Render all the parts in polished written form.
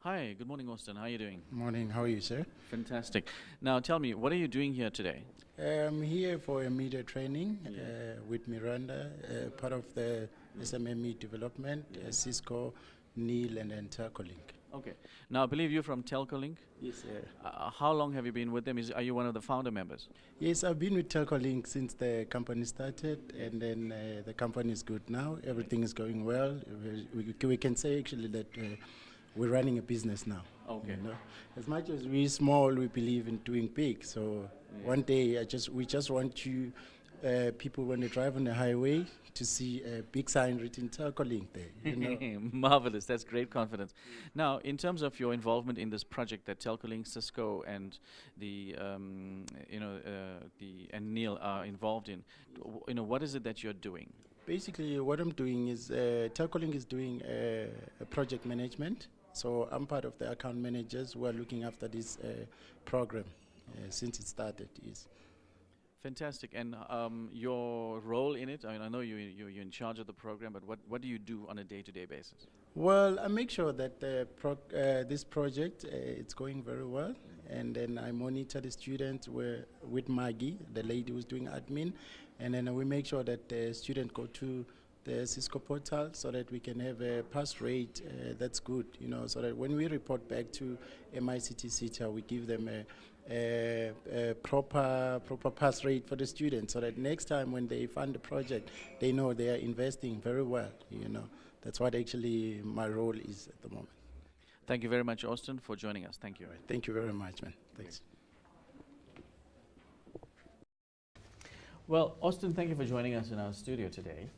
Hi, good morning, Austin. How are you doing? Morning, how are you, sir? Fantastic. Now, tell me, what are you doing here today? I'm here for a media training Yeah. with Miranda, part of the SMME development, Cisco, Neil, and then Telcolink. Okay. Now, I believe you're from Telcolink. Yes, sir. How long have you been with them? Are you one of the founder members? Yes, I've been with Telcolink since the company started, and then the company is good now. Everything is going well. We can say actually that we're running a business now. Okay. You know? As much as we're small, we believe in doing big. So one day, we just want you, people when they drive on the highway, to see a big sign written Telcolink there. You know? Marvelous. That's great confidence. Now, in terms of your involvement in this project that Telcolink, Cisco, and the and Neil are involved in, what is it that you're doing? Basically, what I'm doing is Telcolink is doing a project management. So I'm part of the account managers who are looking after this program since it started. Yes. Fantastic. And your role in it, I know you're in charge of the program, but what do you do on a day-to-day basis? Well, I make sure that this project it's going very well, and then I monitor the students with Maggie, the lady who's doing admin, and then we make sure that the students go to the Cisco portal so that we can have a pass rate that's good, so that when we report back to MICT CETA, we give them a proper pass rate for the students so that next time when they fund the project, they know they are investing very well, That's what actually my role is at the moment. Thank you very much, Austin, for joining us. Thank you. Right. Thank you very much, man. Thanks. Well, Austin, thank you for joining us in our studio today.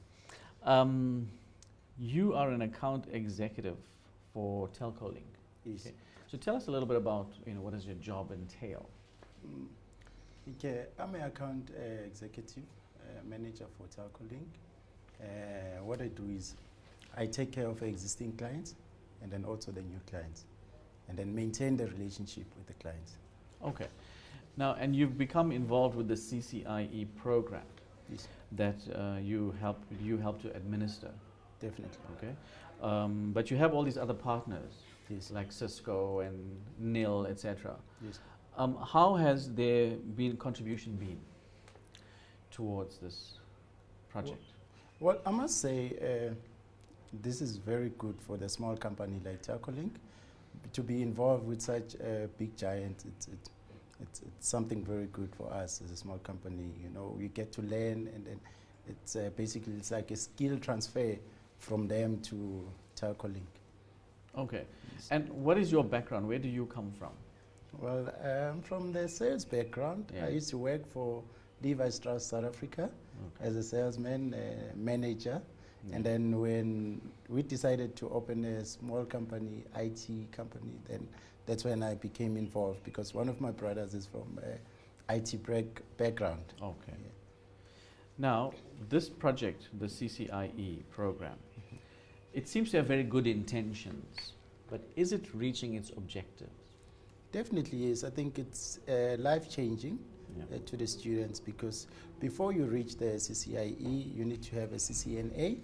You are an account executive for Telcolink. Yes. Okay. So tell us a little bit about what does your job entail? Okay, I'm an account executive manager for Telcolink. What I do is I take care of existing clients and then also the new clients, and then maintain the relationship with the clients. Okay. Now, and you've become involved with the CCIE program. Yes. That you help to administer. Definitely. Okay. But you have all these other partners, yes, like Cisco and NIL, etc. Yes. How has their contribution been towards this project? Well, I must say this is very good for the small company like Telcolink to be involved with such a big giant. It's something very good for us as a small company. We get to learn, and then it's basically it's like a skill transfer from them to Telcolink. Okay. Yes. And what is your background? Where do you come from? Well, I'm from the sales background. Yeah. I used to work for Levi Strauss South Africa as a salesman, manager. Yeah. And then when we decided to open a small company, IT company, then that's when I became involved, because one of my brothers is from IT background. Okay. Yeah. Now, this project, the CCIE program, it seems to have very good intentions, but is it reaching its objectives? Definitely is. I think it's life-changing to the students, because before you reach the CCIE, you need to have a CCNA,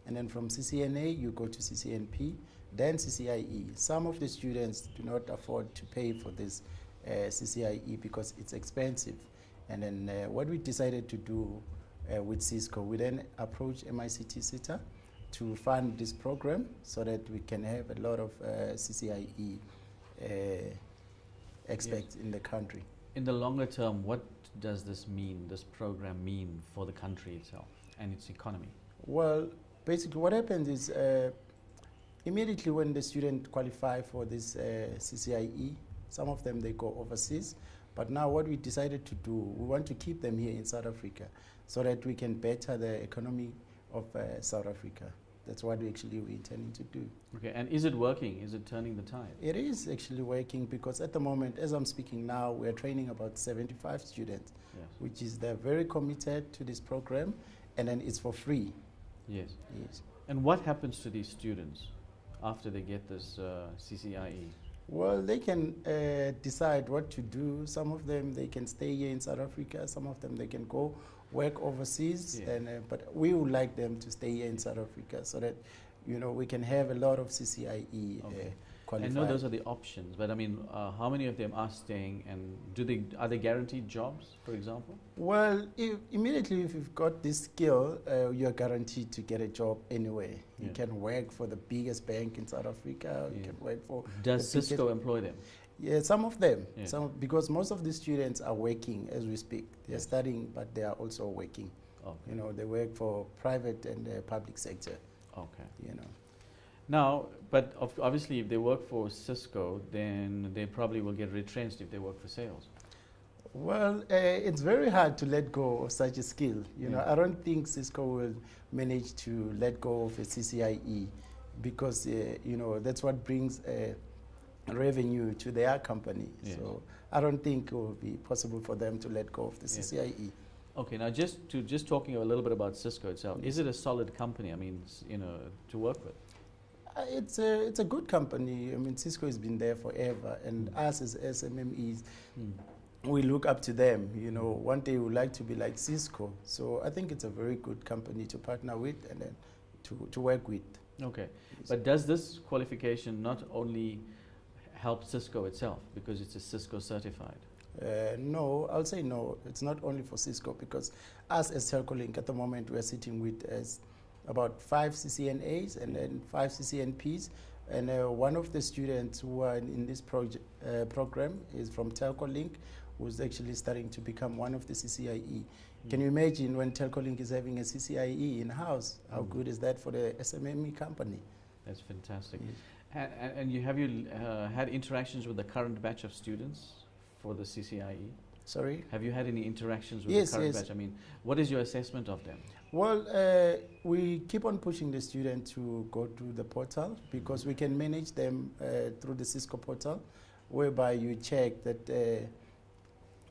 and then from CCNA you go to CCNP, then CCIE. Some of the students do not afford to pay for this CCIE because it's expensive. And then what we decided to do with Cisco, we then approached MICT CETA to fund this program so that we can have a lot of CCIE experts in the country. In the longer term, what does this program mean for the country itself and its economy? Well, basically what happens is immediately when the student qualify for this CCIE, some of them, they go overseas. But now what we decided to do, we want to keep them here in South Africa so that we can better the economy of South Africa. That's what we're intending to do. Okay, and is it working? Is it turning the tide? It is actually working, because at the moment, as I'm speaking now, we're training about 75 students, yes, which is they're very committed to this program, and then it's for free. Yes. Yes. And what happens to these students after they get this CCIE? Well, they can decide what to do. Some of them, they can stay here in South Africa. Some of them, they can go work overseas. Yeah. And, but we would like them to stay here in South Africa so that, we can have a lot of CCIE qualify. I know those are the options, but I mean, how many of them are staying, and are they guaranteed jobs, for example? Well, immediately if you've got this skill, you're guaranteed to get a job anyway. Yeah. You can work for the biggest bank in South Africa. You can work for. Does Cisco employ them? Yeah, some of them. Yeah. Because most of the students are working as we speak. They're studying, but they are also working. Okay. You know, they work for private and public sector. Okay. You know. Now, but obviously, if they work for Cisco, then they probably will get retrenched if they work for sales. Well, it's very hard to let go of such a skill. You know, I don't think Cisco will manage to let go of a CCIE because, you know, that's what brings revenue to their company. Yes. So I don't think it will be possible for them to let go of the CCIE. Okay, now just talking a little bit about Cisco itself, is it a solid company? I mean, you know, to work with? It's a good company. I mean, Cisco has been there forever, and us as SMMEs, we look up to them. You know, one day we would like to be like Cisco. So I think it's a very good company to partner with and then to work with. Okay, but does this qualification not only help Cisco itself because it's a Cisco certified? No, I'll say no. It's not only for Cisco because us as Telcolink at the moment we're sitting with about 5 CCNAs and then 5 CCNPs. And one of the students who are in this program is from Telcolink, who's actually starting to become one of the CCIE. Can you imagine when Telcolink is having a CCIE in-house? How good is that for the SMME company? That's fantastic. Yes. And have you had interactions with the current batch of students for the CCIE? Sorry? Have you had any interactions with the current batch? I mean, what is your assessment of them? Well, we keep on pushing the student to go to the portal because we can manage them through the Cisco portal, whereby you check that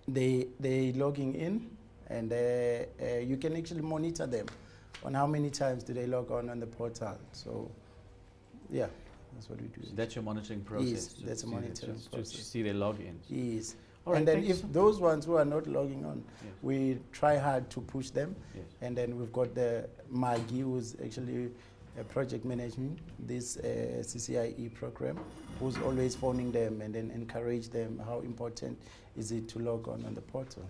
they logging in, and you can actually monitor them on how many times do they log on the portal. So, yeah, that's what we do. So that's your monitoring process? Yes, that's a monitoring process. To see their logins? Yes. All right, and then if those ones who are not logging on, we try hard to push them. Yes. And then we've got the Maggie, who's actually project management, this CCIE program, who's always phoning them and then encourage them how important is it to log on the portal.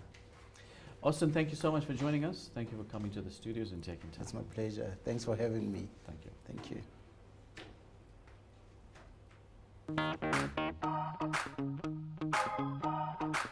Austin, thank you so much for joining us. Thank you for coming to the studios and taking time. It's my pleasure. Thanks for having me. Thank you. Thank you.